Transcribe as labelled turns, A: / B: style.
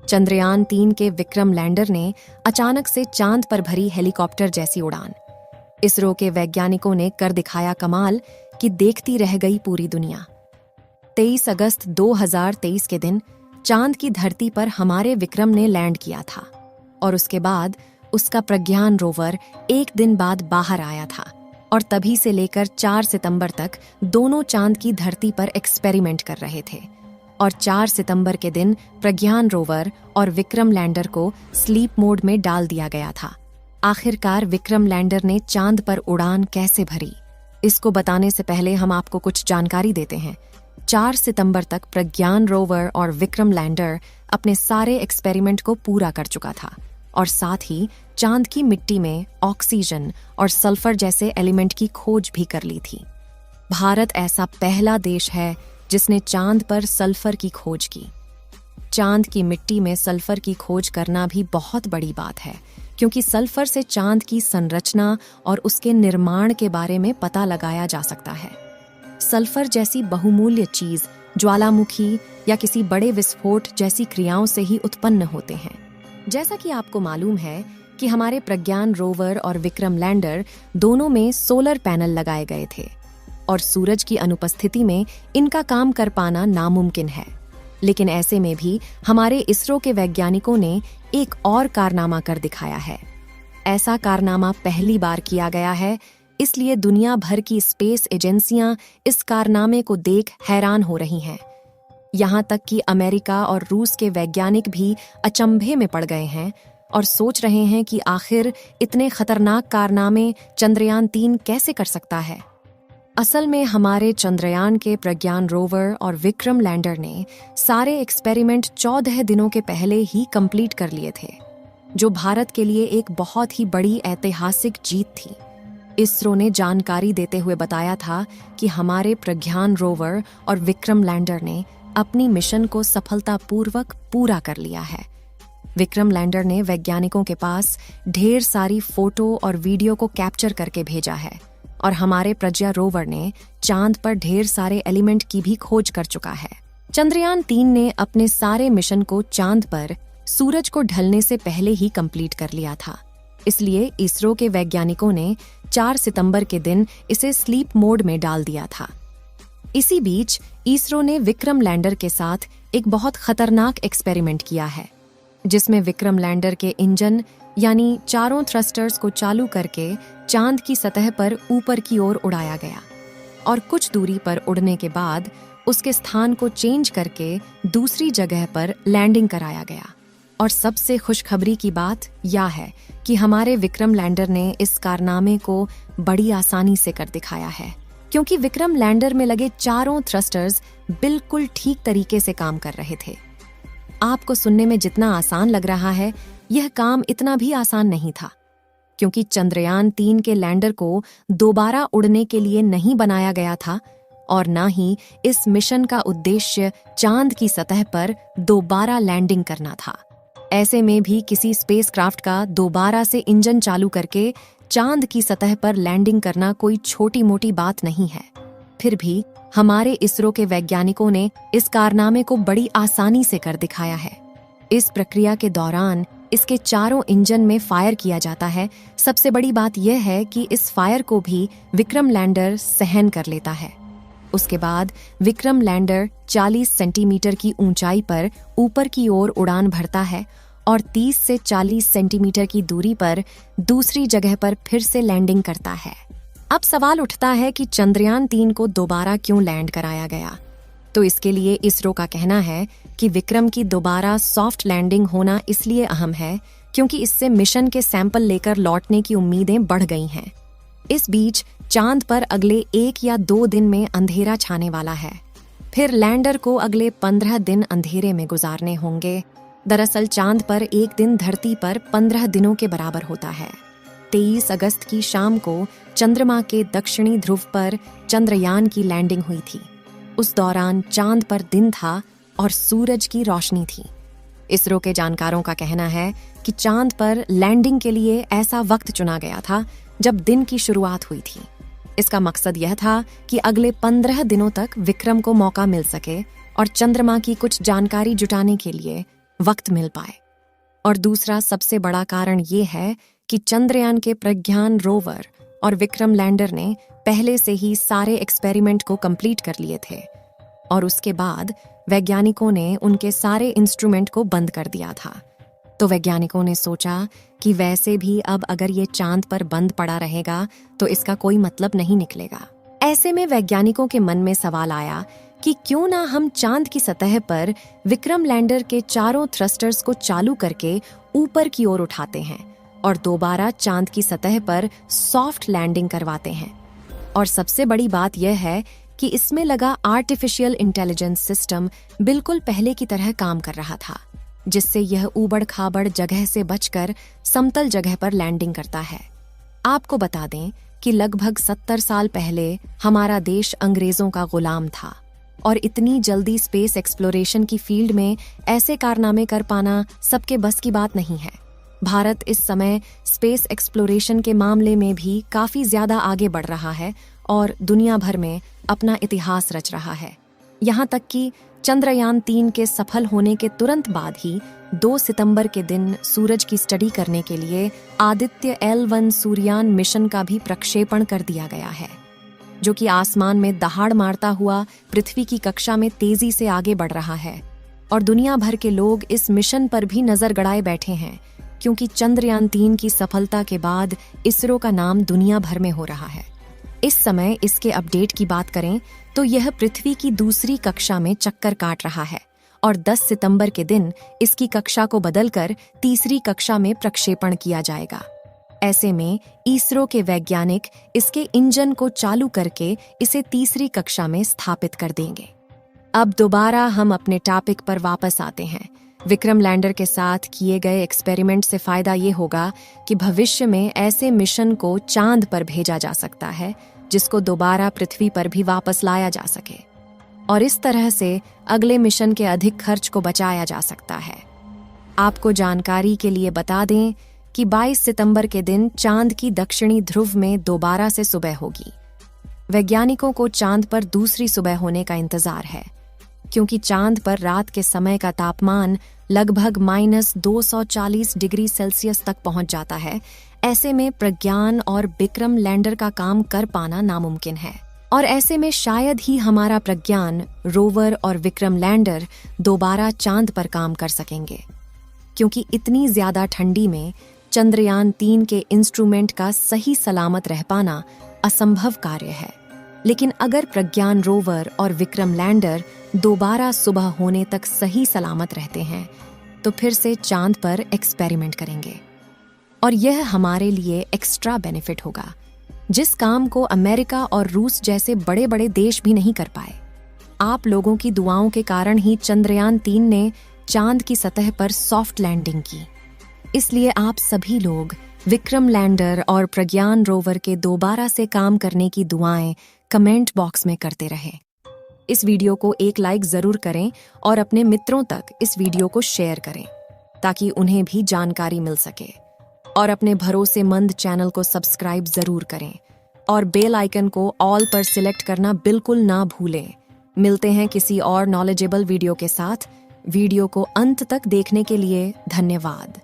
A: चंद्रयान 3 के विक्रम लैंडर ने अचानक से चांद पर भरी हेलीकॉप्टर जैसी उड़ान। इसरो के वैज्ञानिकों ने कर दिखाया कमाल कि देखती रह गई पूरी दुनिया। 23 अगस्त 2023 के दिन चांद की धरती पर हमारे विक्रम ने लैंड किया था और उसके बाद उसका प्रज्ञान रोवर एक दिन बाद बाहर आया था और तभी से लेकर 4 सितंबर तक दोनों चांद की धरती पर एक्सपेरिमेंट कर रहे थे और 4 सितंबर के दिन प्रज्ञान रोवर और विक्रम लैंडर को स्लीप मोड में डाल दिया गया था। आखिरकार विक्रम लैंडर ने चांद पर उड़ान कैसे भरी, इसको बताने से पहले हम आपको कुछ जानकारी देते हैं। 4 सितंबर तक प्रज्ञान रोवर और विक्रम लैंडर अपने सारे एक्सपेरिमेंट को पूरा कर चुका था और साथ ही चांद की मिट्टी में ऑक्सीजन और सल्फर जैसे एलिमेंट की खोज भी कर ली थी। भारत ऐसा पहला देश है जिसने चांद पर सल्फर की खोज की। चांद की मिट्टी में सल्फर की खोज करना भी बहुत बड़ी बात है, क्योंकि सल्फर से चांद की संरचना और उसके निर्माण के बारे में पता लगाया जा सकता है। सल्फर जैसी बहुमूल्य चीज ज्वालामुखी या किसी बड़े विस्फोट जैसी क्रियाओं से ही उत्पन्न होते हैं। जैसा कि आपको मालूम है कि हमारे प्रज्ञान रोवर और विक्रम लैंडर दोनों में सोलर पैनल लगाए गए थे और सूरज की अनुपस्थिति में इनका काम कर पाना नामुमकिन है। लेकिन ऐसे में भी हमारे इसरो के वैज्ञानिकों ने एक और कारनामा कर दिखाया है। ऐसा कारनामा पहली बार किया गया है, इसलिए दुनिया भर की स्पेस एजेंसियां इस कारनामे को देख हैरान हो रही हैं। यहाँ तक कि अमेरिका और रूस के वैज्ञानिक भी अचंभे में पड़ गए हैं और सोच रहे हैं कि आखिर इतने खतरनाक कारनामे चंद्रयान 3 कैसे कर सकता है। असल में हमारे चंद्रयान के प्रज्ञान रोवर और विक्रम लैंडर ने सारे एक्सपेरिमेंट 14 दिनों के पहले ही कंप्लीट कर लिए थे, जो भारत के लिए एक बहुत ही बड़ी ऐतिहासिक जीत थी। इसरो ने जानकारी देते हुए बताया था कि हमारे प्रज्ञान रोवर और विक्रम लैंडर ने अपनी मिशन को सफलतापूर्वक पूरा कर लिया है। विक्रम लैंडर ने वैज्ञानिकों के पास ढेर सारी फोटो और वीडियो को कैप्चर करके भेजा है और हमारे प्रज्ञा रोवर ने चांद पर ढेर सारे एलिमेंट की भी खोज कर चुका है। चंद्रयान 3 ने अपने सारे मिशन को चांद पर सूरज को ढलने से पहले ही कंप्लीट कर लिया था, इसलिए इसरो के वैज्ञानिकों ने 4 सितंबर के दिन इसे स्लीप मोड में डाल दिया था। इसी बीच इसरो ने विक्रम लैंडर के साथ एक बहुत खतरनाक एक्सपेरिमेंट किया है, जिसमें विक्रम लैंडर के इंजन यानी चारों थ्रस्टर्स को चालू करके चांद की सतह पर ऊपर की ओर उड़ाया गया और कुछ दूरी पर उड़ने के बाद उसके स्थान को चेंज करके दूसरी जगह पर लैंडिंग कराया गया। और सबसे खुशखबरी की बात यह है कि हमारे विक्रम लैंडर ने इस कारनामे को बड़ी आसानी से कर दिखाया है, क्योंकि विक्रम लैंडर में लगे चारों थ्रस्टर्स बिल्कुल ठीक तरीके से काम कर रहे थे। आपको सुनने में जितना आसान लग रहा है, यह काम इतना भी आसान नहीं था, क्योंकि चंद्रयान 3 के लैंडर को दोबारा उड़ने के लिए नहीं बनाया गया था और न ही इस मिशन का उद्देश्य चांद की सतह पर दोबारा लैंडिंग करना था। ऐसे में भी किसी स्पेसक्राफ्ट का दोबारा से इंजन चालू करके चांद की सतह पर लैंडिंग करना कोई छोटी मोटी बात नहीं है। फिर भी हमारे इसरो के वैज्ञानिकों ने इस कारनामे को बड़ी आसानी से कर दिखाया है। इस प्रक्रिया के दौरान इसके चारों इंजन में फायर किया जाता है। सबसे बड़ी बात यह है कि इस फायर को भी विक्रम लैंडर सहन कर लेता है। उसके बाद विक्रम लैंडर 40 सेंटीमीटर की ऊंचाई पर ऊपर की ओर उड़ान भरता है और 30 से 40 सेंटीमीटर की दूरी पर दूसरी जगह पर फिर से लैंडिंग करता है। अब सवाल उठता है कि चंद्रयान 3 को दोबारा क्यों लैंड कराया गया? तो इसके लिए इसरो का कहना है कि विक्रम की दोबारा सॉफ्ट लैंडिंग होना इसलिए अहम है क्योंकि इससे मिशन के सैंपल लेकर लौटने की उम्मीदें बढ़ गई हैं। इस बीच चांद पर अगले 1 या 2 दिन में अंधेरा छाने वाला है। फिर लैंडर को अगले 15 दिन अंधेरे में गुजारने होंगे। दरअसल चांद पर एक दिन धरती पर 15 दिनों के बराबर होता है। 23 अगस्त की शाम को चंद्रमा के दक्षिणी ध्रुव पर चंद्रयान की लैंडिंग हुई थी। उस दौरान चांद पर दिन था और सूरज की रोशनी थी। इसरो के जानकारों का कहना है कि चांद पर लैंडिंग के लिए ऐसा वक्त चुना गया था जब दिन की शुरुआत हुई थी। इसका मकसद यह था कि अगले 15 दिनों तक विक्रम को मौका मिल सके और चंद्रमा की कुछ जानकारी जुटाने के लिए वक्त मिल पाए। और दूसरा सबसे बड़ा कारण ये है कि चंद्रयान के प्रज्ञान रोवर और विक्रम लैंडर ने पहले से ही सारे एक्सपेरिमेंट को कंप्लीट कर लिए थे और उसके बाद वैज्ञानिकों ने उनके सारे इंस्ट्रूमेंट को बंद कर दिया था। तो वैज्ञानिकों ने सोचा कि वैसे भी अब अगर ये चांद पर बंद पड़ा रहेगा तो इसका कोई मतलब नहीं निकलेगा। ऐसे में वैज्ञानिकों के मन में सवाल आया कि क्यों ना हम चांद की सतह पर विक्रम लैंडर के चारों थ्रस्टर्स को चालू करके ऊपर की ओर उठाते हैं और दोबारा चांद की सतह पर सॉफ्ट लैंडिंग करवाते हैं। और सबसे बड़ी बात यह है कि इसमें लगा आर्टिफिशियल इंटेलिजेंस सिस्टम बिल्कुल पहले की तरह काम कर रहा था, जिससे यह ऊबड़ खाबड़ जगह से बचकर समतल जगह पर लैंडिंग करता है। आपको बता दें कि लगभग 70 साल पहले हमारा देश अंग्रेजों का गुलाम था और इतनी जल्दी स्पेस एक्सप्लोरेशन की फील्ड में ऐसे कारनामे कर पाना सबके बस की बात नहीं है। भारत इस समय स्पेस एक्सप्लोरेशन के मामले में भी काफी ज्यादा आगे बढ़ रहा है और दुनिया भर में अपना इतिहास रच रहा है। यहाँ तक कि चंद्रयान 3 के सफल होने के तुरंत बाद ही 2 सितंबर के दिन सूरज की स्टडी करने के लिए आदित्य L1 सूर्ययान मिशन का भी प्रक्षेपण कर दिया गया है, जो कि आसमान में दहाड़ मारता हुआ पृथ्वी की कक्षा में तेजी से आगे बढ़ रहा है। और दुनिया भर के लोग इस मिशन पर भी नजर गड़ाए बैठे हैं, क्योंकि चंद्रयान 3 की सफलता के बाद इसरो का नाम दुनिया भर में हो रहा है। इस समय इसके अपडेट की बात करें तो यह पृथ्वी की दूसरी कक्षा में चक्कर काट रहा है और 10 सितंबर के दिन इसकी कक्षा को बदलकर तीसरी कक्षा में प्रक्षेपण किया जाएगा। ऐसे में इसरो के वैज्ञानिक इसके इंजन को चालू करके इसे तीसरी कक्षा में स्थापित कर देंगे। अब दोबारा हम अपने टॉपिक पर वापस आते हैं। विक्रम लैंडर के साथ किए गए एक्सपेरिमेंट से फायदा ये होगा कि भविष्य में ऐसे मिशन को चांद पर भेजा जा सकता है जिसको दोबारा पृथ्वी पर भी वापस लाया जा सके, और इस तरह से अगले मिशन के अधिक खर्च को बचाया जा सकता है। आपको जानकारी के लिए बता दें कि 22 सितंबर के दिन चांद की दक्षिणी ध्रुव में दोबारा से सुबह होगी। वैज्ञानिकों को चांद पर दूसरी सुबह होने का इंतजार है, क्योंकि चांद पर रात के समय का तापमान लगभग -240 डिग्री सेल्सियस तक पहुंच जाता है। ऐसे में प्रज्ञान और विक्रम लैंडर का काम कर पाना नामुमकिन है, और ऐसे में शायद ही हमारा प्रज्ञान रोवर और विक्रम लैंडर दोबारा चांद पर काम कर सकेंगे, क्योंकि इतनी ज्यादा ठंडी में चंद्रयान 3 के इंस्ट्रूमेंट का सही सलामत रह पाना असंभव कार्य है। लेकिन अगर प्रज्ञान रोवर और विक्रम लैंडर दोबारा सुबह होने तक सही सलामत रहते हैं तो फिर से चांद पर एक्सपेरिमेंट करेंगे, और यह हमारे लिए एक्स्ट्रा बेनिफिट होगा, जिस काम को अमेरिका और रूस जैसे बड़े बड़े देश भी नहीं कर पाए। आप लोगों की दुआओं के कारण ही चंद्रयान 3 ने चांद की सतह पर सॉफ्ट लैंडिंग की। इसलिए आप सभी लोग विक्रम लैंडर और प्रज्ञान रोवर के दोबारा से काम करने की दुआएं कमेंट बॉक्स में करते रहें। इस वीडियो को एक लाइक जरूर करें और अपने मित्रों तक इस वीडियो को शेयर करें ताकि उन्हें भी जानकारी मिल सके। और अपने भरोसेमंद चैनल को सब्सक्राइब जरूर करें और बेल आइकन को ऑल पर सिलेक्ट करना बिल्कुल ना भूलें। मिलते हैं किसी और नॉलेजेबल वीडियो के साथ। वीडियो को अंत तक देखने के लिए धन्यवाद।